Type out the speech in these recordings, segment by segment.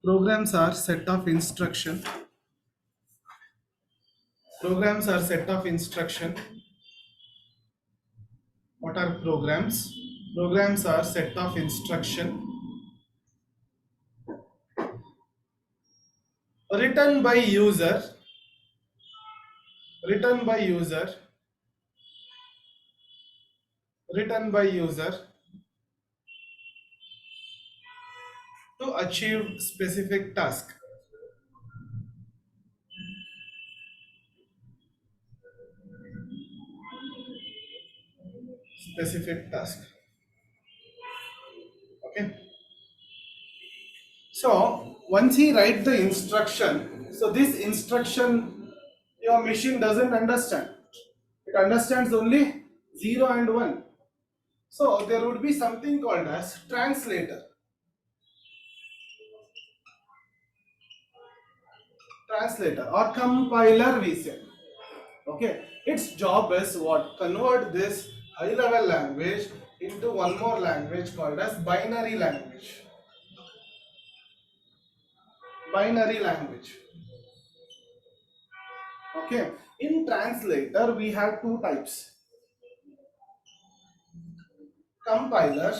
Programs are set of instruction. Programs are set of instruction. What are programs? Programs are set of instruction written by user, written by user, written by user to achieve specific task. Specific task. Okay. So once he write the instruction, so this instruction your machine doesn't understand. It understands only 0 and 1. So there would be something called as translator. Translator or compiler we say. Okay. Its job is what? Convert this high level language into one more language called as binary language. Binary language. Okay. In translator we have two types. Compiler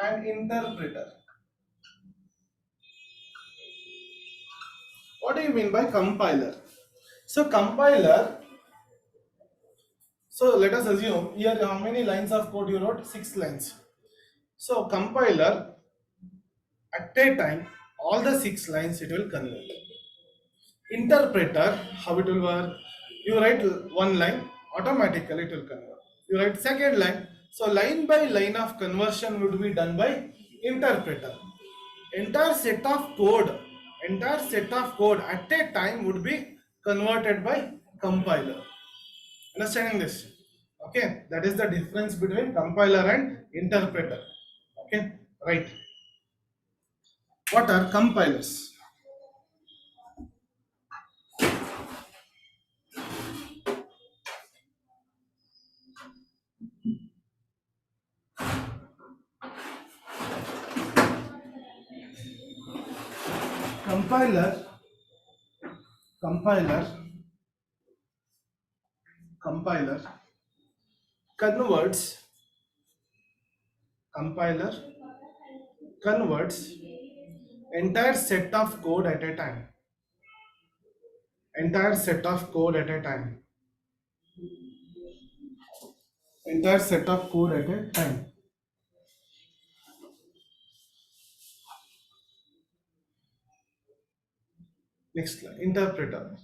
and interpreter. What do you mean by compiler? So compiler, so let us assume here how many lines of code you wrote? 6 lines. So compiler at a time all the 6 lines it will convert. Interpreter, how it will work? You write one line, automatically it will convert. You write second line, so line by line of conversion would be done by interpreter. Entire set of code, entire set of code at a time would be converted by compiler. Understanding this? Okay, that is the difference between compiler and interpreter. Okay, right. What are compilers? Compiler, compiler, compiler converts, compiler converts entire set of code at a time. Entire set of code at a time. Entire set of code at a time. Next line, interpreter.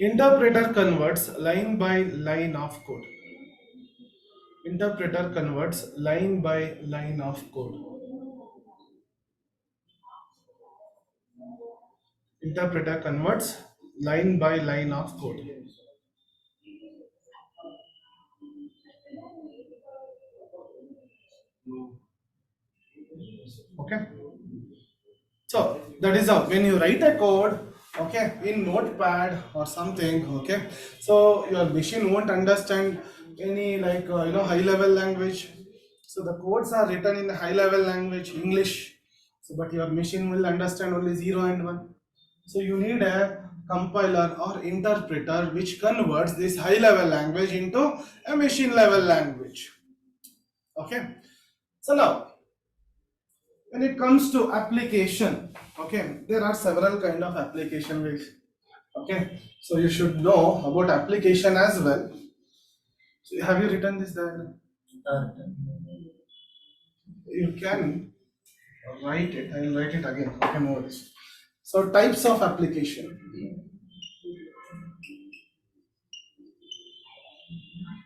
Interpreter converts line by line of code. Interpreter converts line by line of code. Interpreter converts line by line of code. Okay. So that is how when you write a code, okay, in notepad or something, okay, so your machine won't understand any like high level language. So the codes are written in the high level language English, so but your machine will understand only 0 and 1. So you need a compiler or interpreter which converts this high level language into a machine level language. Okay. So now when it comes to application, okay, there are several kind of application ways. Okay, so you should know about application as well. So have you written this diagram? You can write it. I will write it again. Okay, no worries. So types of application.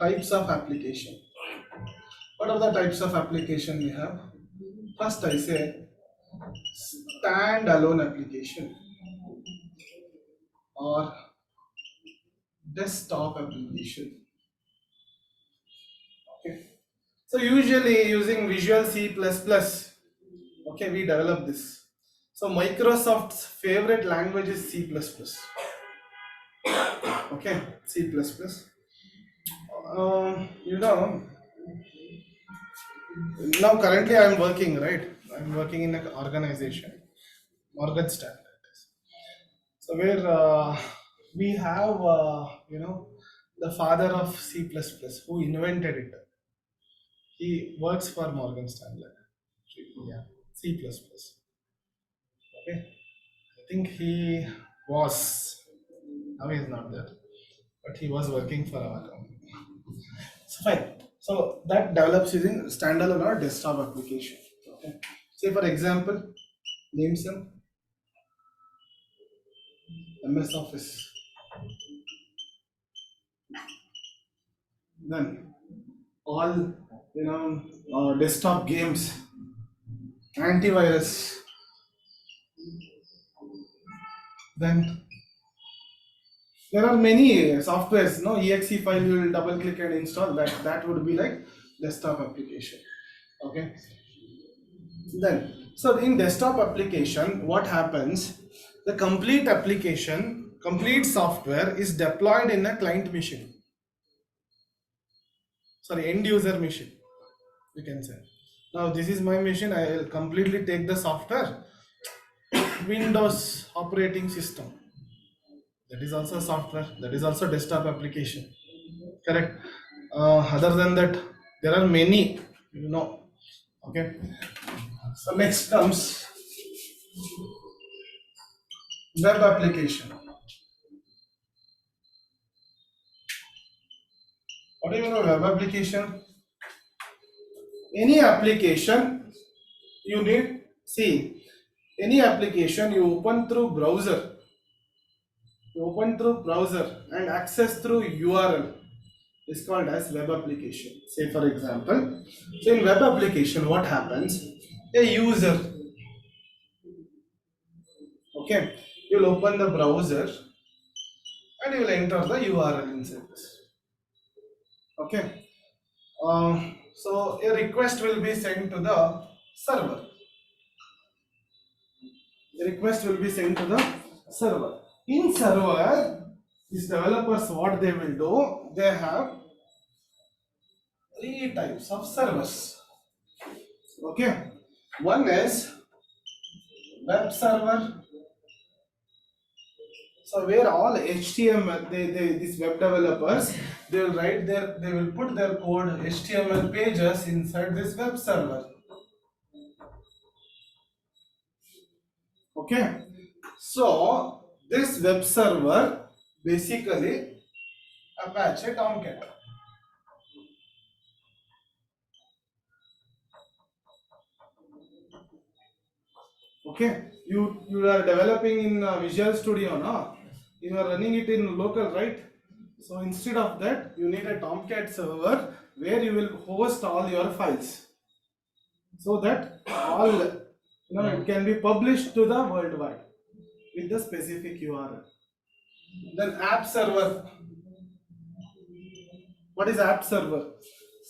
Types of application. What are the types of application we have? First I say standalone application or desktop application. Okay. So usually using Visual C++, okay, we develop this. So Microsoft's favorite language is C++. Okay, C++. You know, now currently I'm working, right? I'm working in an organization, Morgan Stanley. So where we have, the father of C++ who invented it. He works for Morgan Stanley. Yeah, C++. Okay, I think he was. Now he is not there, but he was working for our company. So fine. So that develops using standalone or desktop application. Okay. Say for example, name some MS Office. Then all desktop games, antivirus. Then there are many softwares. No exe file you will double click and install that. That would be like desktop application. Okay. Then so in desktop application, what happens? The complete application, complete software is deployed in a client machine. Sorry, end user machine. You can say. Now this is my machine. I will completely take the software. Windows operating system. That is also software. That is also desktop application. Correct. Other than that, there are many. Okay. So next comes web application. What do you mean by web application? Any application you need. See, any application you open through browser. You open through browser and access through URL is called as web application. Say for example, so in web application, what happens? A user, okay, you'll open the browser and you will enter the URL inside this. Okay. So a request will be sent to the server. A request will be sent to the server. In server, these developers, what they will do, they have three types of servers. Okay. One is web server. So where all HTML, these web developers, they will they will put their code HTML pages inside this web server. Okay. So this web server basically Apache Tomcat. Okay. You are developing in Visual Studio, no? You are running it in local, right? So instead of that, you need a Tomcat server where you will host all your files, so that all it can be published to the worldwide with the specific URL. Then app server. What is app server?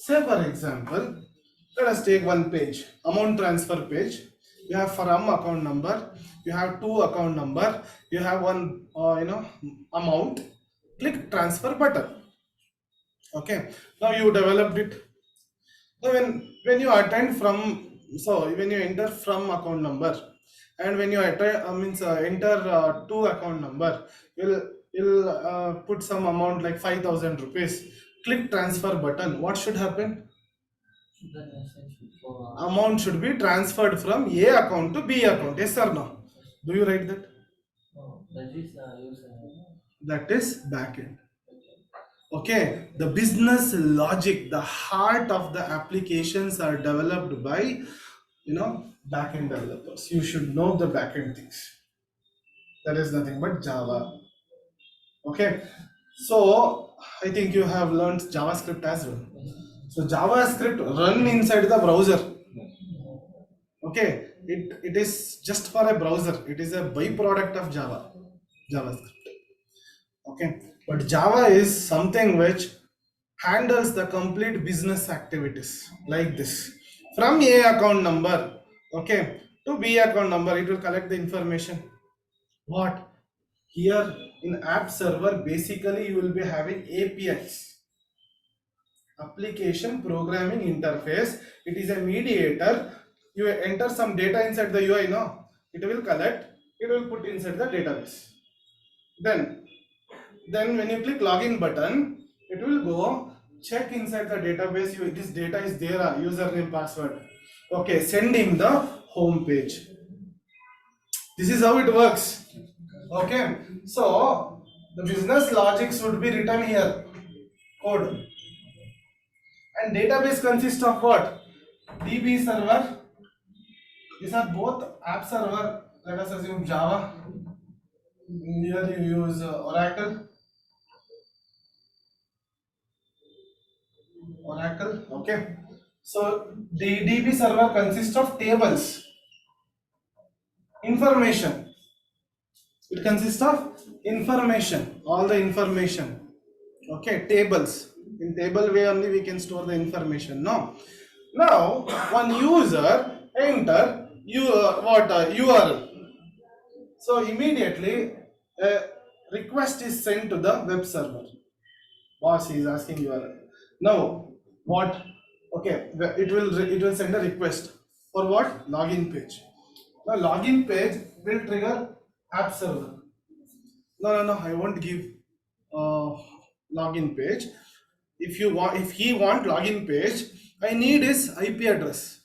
Say for example, let us take one page, amount transfer page. You have from account number, you have two account number, you have one amount. Click transfer button. Okay. Now you developed it. So when you attend from, so when you enter from account number, and when you enter two account number, you'll put some amount like 5,000 rupees. Click transfer button. What should happen? Amount should be transferred from A account to B account. Yes or no? Do you write that? That is backend. Okay, the business logic, the heart of the applications are developed by backend developers. You should know the backend things. That is nothing but Java. Okay, so I think you have learned JavaScript as well. So JavaScript run inside the browser. Okay, it is just for a browser. It is a byproduct of JavaScript. Okay, but Java is something which handles the complete business activities like this. From A account number, okay, to B account number, it will collect the information. What? Here In app server, basically you will be having APIs, application programming interface. It is a mediator. You enter some data inside the UI, no? It will collect, it will put inside the database. Then when you click login button, it will go check inside the database. This data is there, username, password. Okay, send him the home page. This is how it works. Okay, so the business logics would be written here, code. And database consists of what? DB server. These are both app server. Let us assume Java. Here you use Oracle. Oracle. Okay. So the DB server consists of tables, information. It consists of information, all the information. Okay, tables. In table way only we can store the information. No. Now one user enter URL. So immediately a request is sent to the web server. Boss is asking URL. Now what? Okay, it will send a request for what? Login page. Now login page will trigger app server. No, I won't give uh, login page. If he want login page, I need his IP address.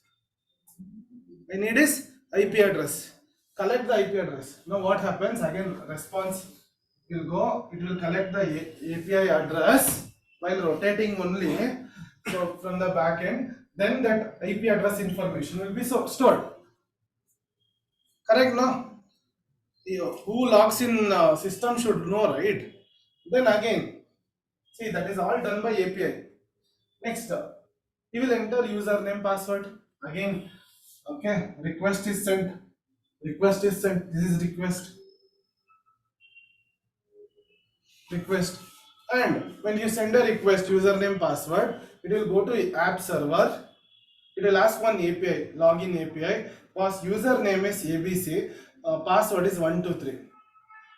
I need his IP address. Collect the IP address. Now what happens? Again, response will go. It will collect the API address while rotating only. So from the back end, then that IP address information will be stored. Correct? No. Who logs in system should know, right? Then again, see, that is all done by API. Next, he will enter username, password. Again, okay, request is sent. Request is sent. This is request. And when you send a request, username, password, it will go to app server. It will ask one API, login API. Username is ABC, password is 123.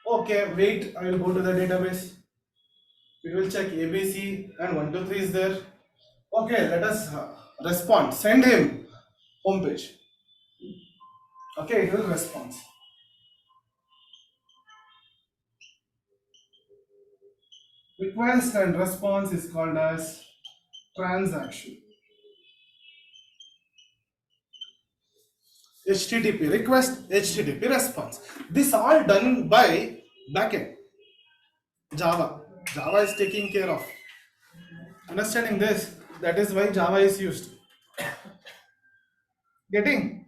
Okay, wait, I will go to the database. It will check ABC and 123 is there. Okay, let us respond. Send him homepage. Okay, it will respond. Request and response is called as transaction. HTTP request, HTTP response. This all done by backend. Java. Java is taking care of. Understanding this, that is why Java is used. Getting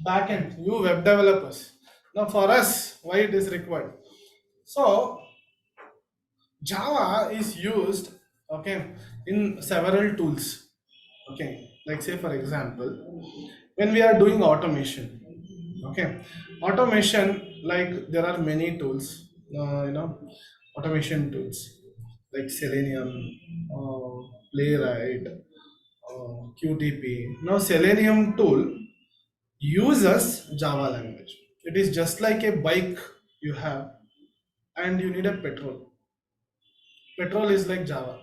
backend, you web developers. Now for us, why it is required? So Java is used, okay, in several tools. Okay, like say for example, when we are doing automation, okay, automation, like there are many tools, automation tools like Selenium, Playwright, QTP. Now Selenium tool uses Java language. It is just like a bike you have and you need a petrol. Petrol is like Java.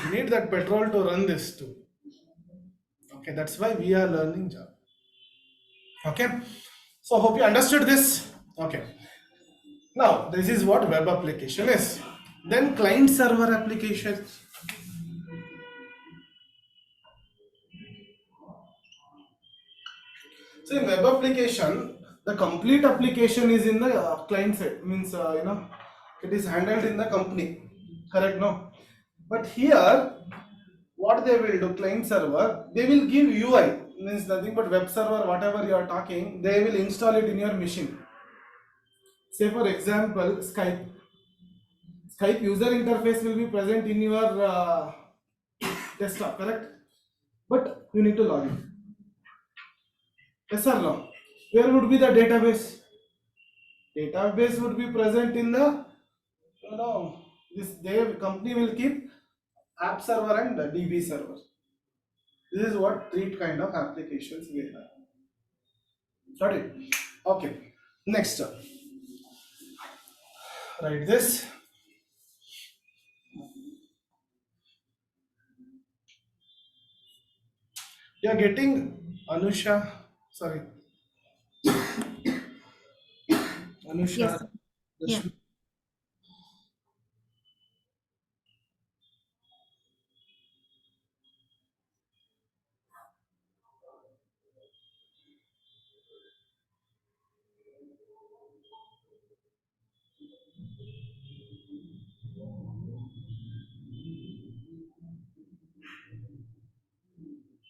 You need that petrol to run this too. Okay, that's why we are learning Java. Okay, so hope you understood this. Okay, now this is what web application is. Then client server application. So in web application, the complete application is in the client side. Means it is handled in the company. Correct? No. But here, what they will do, client server, they will give UI. Means nothing but web server. Whatever you are talking, they will install it in your machine. Say for example, Skype. Skype user interface will be present in your desktop, correct? But you need to log in. Yes or no? Where would be the database? Database would be present in the, this company will keep app server and the DB server. This is what three kind of applications we have. Got it? Okay. Next. write this. You are getting Anusha, sorry, Yes, Anusha. sir. Yeah. Rashmi.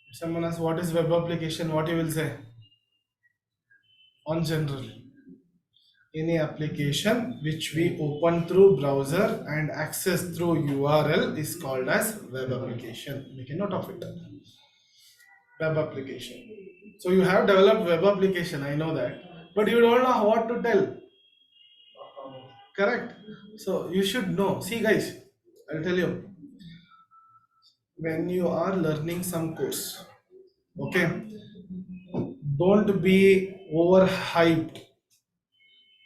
If someone asks what is web application, what you will say on general. Any application which we open through browser and access through URL is called as web application. Make a note of it. Web application. So you have developed web application, I know that, but you don't know what to tell. Correct? So you should know. See, guys, I'll tell you, when you are learning some course, okay, don't be overhyped.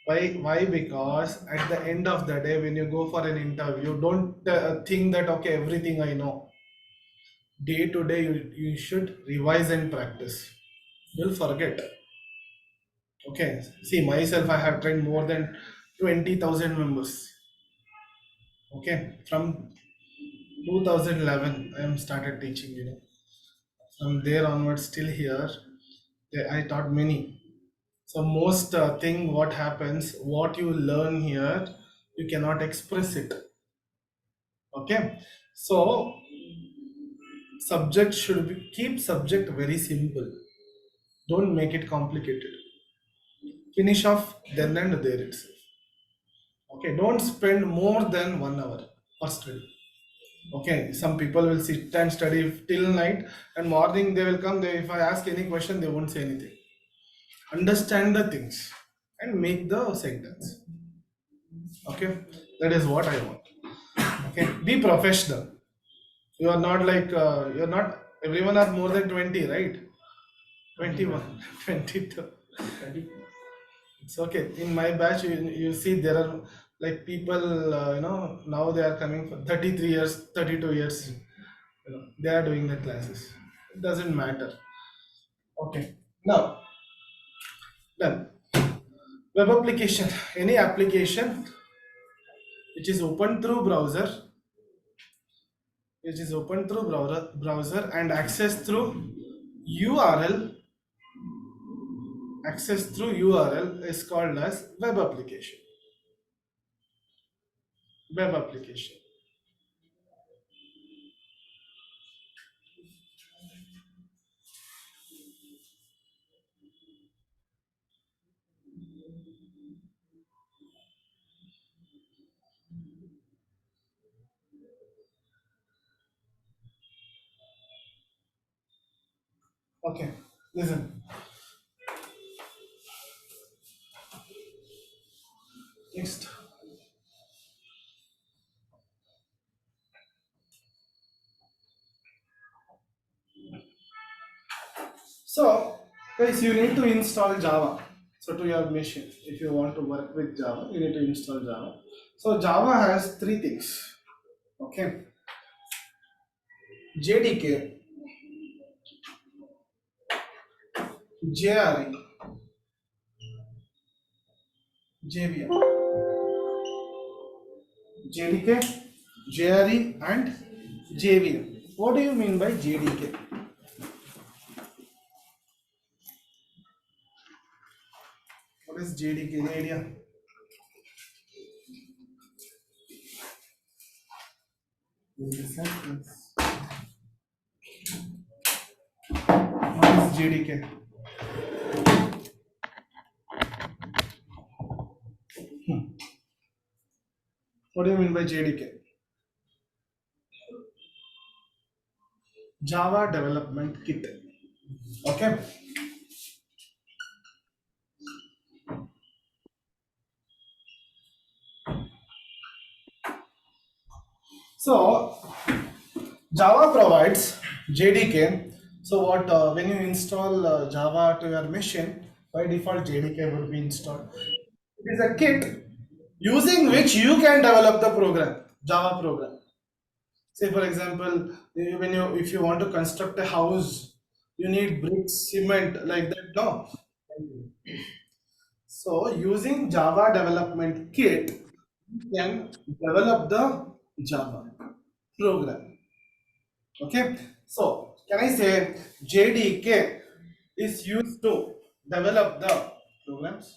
Why? Because at the end of the day, when you go for an interview, don't think that okay, everything I know. Day to day, you should revise and practice. You'll forget. Okay. See, myself, I have trained more than 20,000 members. Okay. From 2011, I am started teaching. From there onwards, still here, I taught many. So most thing what happens, what you learn here, you cannot express it. Okay. So subject should be keep subject very simple. Don't make it complicated. Finish off then and there itself. Okay. Don't spend more than 1 hour for study. Okay. Some people will sit and study till night, and morning they will come. If I ask any question, they won't say anything. Understand the things and make the sentence. Okay. That is what I want. Okay. Be professional. You are not like you're not. Everyone are more than 20, right? 21, 22. It's okay. In my batch, you see there are like people, now they are coming for 33 years, 32 years. They are doing the classes. It doesn't matter. Okay. Now, then web application. Any application which is open through browser and URL, access through URL is called as web application. Web application. Okay. Listen. Next. So, guys, you need to install Java. So, to your machine, if you want to work with Java, you need to install Java. So, Java has three things. Okay. JDK, JRE, JVM. JDK, JRE, and JVM. What do you mean by JDK? What is JDK? Any idea? What is JDK? What do you mean by JDK? Java Development Kit. Okay. So Java provides JDK. So what when you install Java to your machine, by default JDK would be installed. It is a kit using which you can develop the program, Java program. Say for example, when you if you want to construct a house, you need bricks, cement, like that, no? So using Java development kit, you can develop the Java program. Okay. So can I say JDK is used to develop the programs,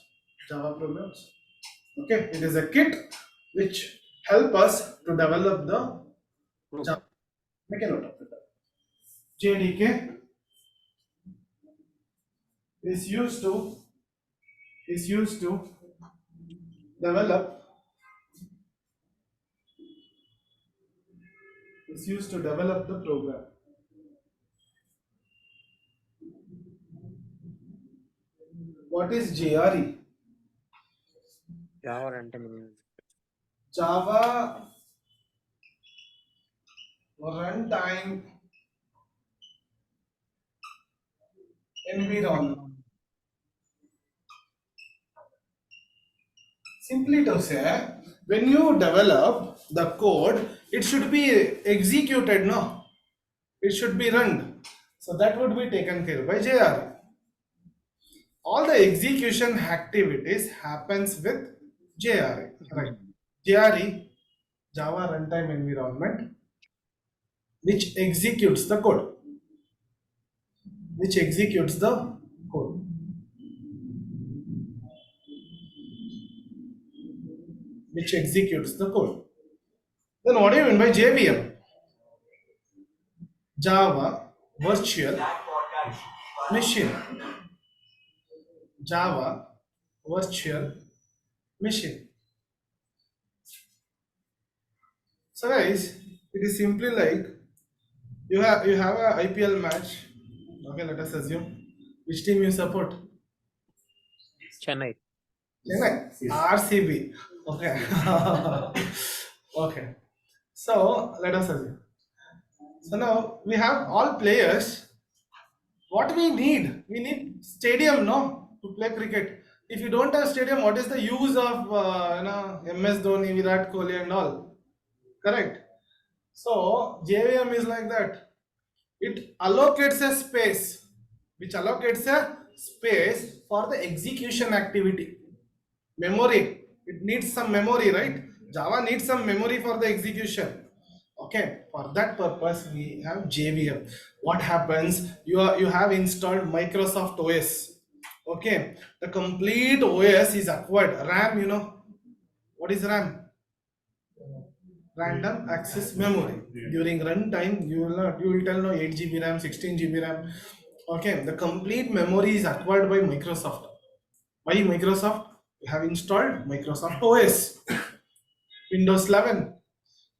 Java programs? Okay. It is a kit which help us to develop the Java. Program. Make a note of it. JDK is used to is used to develop is used to develop the program. What is JRE? Java runtime. Java runtime environment. Simply to say, when you develop the code, it should be executed, no? It should be run. So that would be taken care by JRE. All the execution activities happens with JRE, right? JRE, Java Runtime Environment, which executes the code, which executes the code, which executes the code. Then what do you mean by JVM? Java Virtual Machine. Java Virtual Machine. So guys, it is simply like you have a IPL match. Okay, let us assume which team you support. Chennai. Chennai, RCB. Okay. Okay. So let us assume. So now we have all players. What we need? We need stadium, no, to play cricket. If you don't have stadium, what is the use of MS Dhoni, Virat Kohli, and all? Correct. So JVM is like that. It allocates a space, which allocates a space for the execution activity. Memory. It needs some memory, right? Java needs some memory for the execution. Okay, for that purpose we have JVM. What happens? You have installed Microsoft OS. Okay, the complete OS is acquired. RAM, what is RAM? Random access memory. During runtime, you will tell no 8 GB RAM, 16 GB RAM. Okay, the complete memory is acquired by Microsoft. Why Microsoft? You have installed Microsoft OS, Windows 11.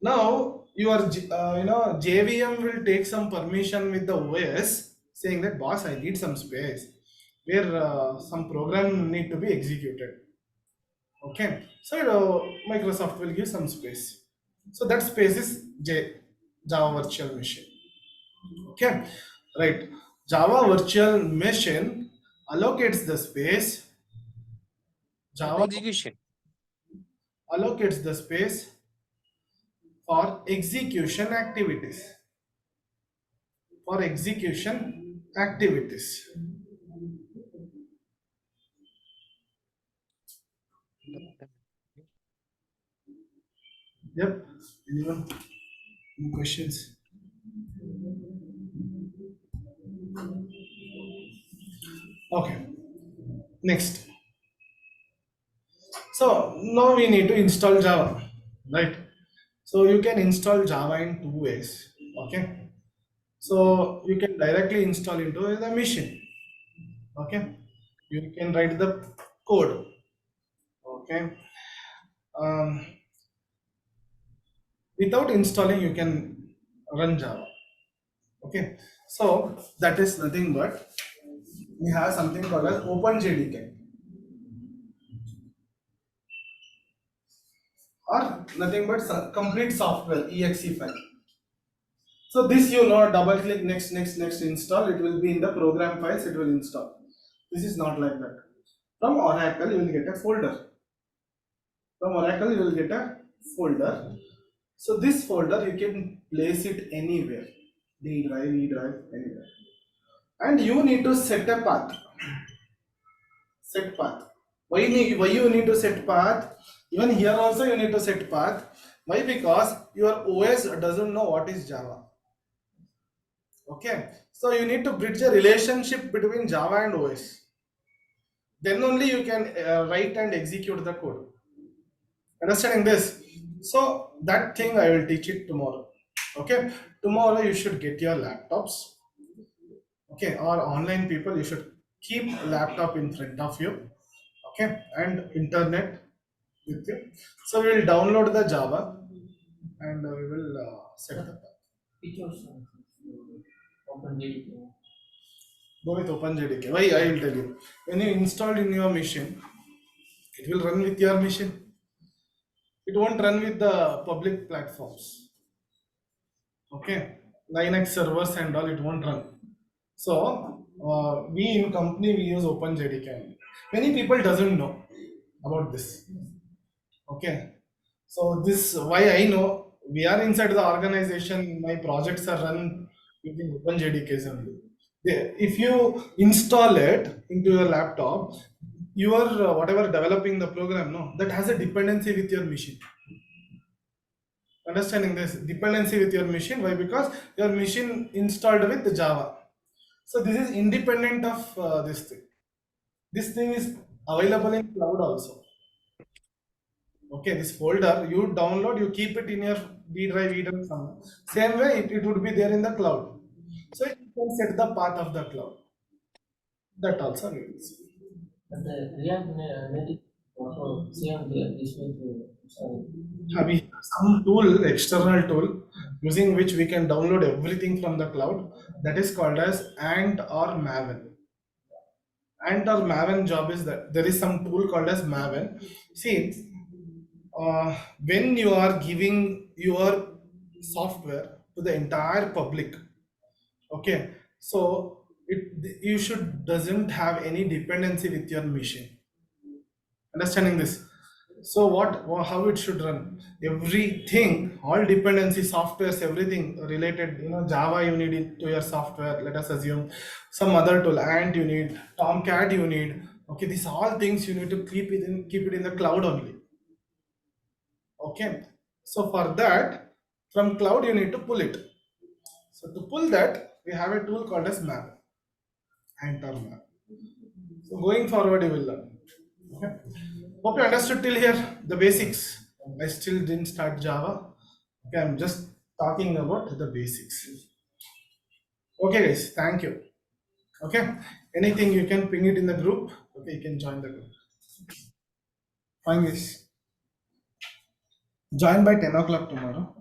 Now your JVM will take some permission with the OS, saying that boss, I need some space where some program need to be executed. Okay, so Microsoft will give some space. So that space is Java Virtual Machine. Okay, right. Java Virtual Machine allocates the space. For the Java execution. allocates the space for execution activities. For execution activities. Yep. Anyone? Any questions? Okay. Next. So now we need to install Java, right? So you can install Java in two ways. Okay. So you can directly install into the machine. Okay. You can write the code. Okay. Um, Without installing, you can run Java. Okay. So that is nothing but we have something called as OpenJDK, or nothing but complete software exe file. So this double click next install, it will be in the program files, it will install. This is not like that. From Oracle you will get a folder. From Oracle, you will get a folder. So this folder you can place it anywhere, D drive, E drive, anywhere. And you need to set a path. Set path. Why you need to set path? Even here also you need to set path. Why? Because your OS doesn't know what is Java. Okay. So you need to bridge a relationship between Java and OS. Then only you can write and execute the code. Understanding this? So that thing I will teach it tomorrow. Okay. Tomorrow you should get your laptops. Okay. Or online people, you should keep laptop in front of you. Okay. And internet with you. So we will download the Java and we will set it up. Features open JDK. Go with OpenJDK. Why? I will tell you. When you install in your machine, it will run with your machine. It won't run with the public platforms. Okay, Linux servers and all, it won't run. So we in company we use OpenJDK. Many people doesn't know about this. Okay, so this why I know we are inside the organization. My projects are run using OpenJDKs only. If you install it into your laptop, you are whatever developing the program, no, that has a dependency with your machine. Understanding this dependency with your machine? Why? Because your machine installed with the Java. So this is independent of this thing. This thing is available in cloud also. Okay, this folder you download, you keep it in your D drive, E drive somewhere. Same way it would be there in the cloud. So you can set the path of the cloud. That also means. But the React Native also same this way to install. We have some tool, external tool, using which we can download everything from the cloud. That is called as Ant or Maven. Ant or Maven job is that there is some tool called as Maven. See, when you are giving your software to the entire public, okay, so you should doesn't have any dependency with your machine. Understanding this? So how it should run? Everything, all dependency, softwares, everything related. Java you need it to your software. Let us assume some other tool, Ant you need, Tomcat you need. Okay, these all things you need to keep it in the cloud only. Okay, so for that, from cloud you need to pull it. So to pull that, we have a tool called as map, Ant or map. So going forward, you will learn. Okay. Hope you understood till here the basics. I still didn't start Java. Okay, I'm just talking about the basics. Okay, guys, thank you. Okay, anything you can ping it in the group. Okay, you can join the group. Fine, guys. Join by 10 o'clock tomorrow.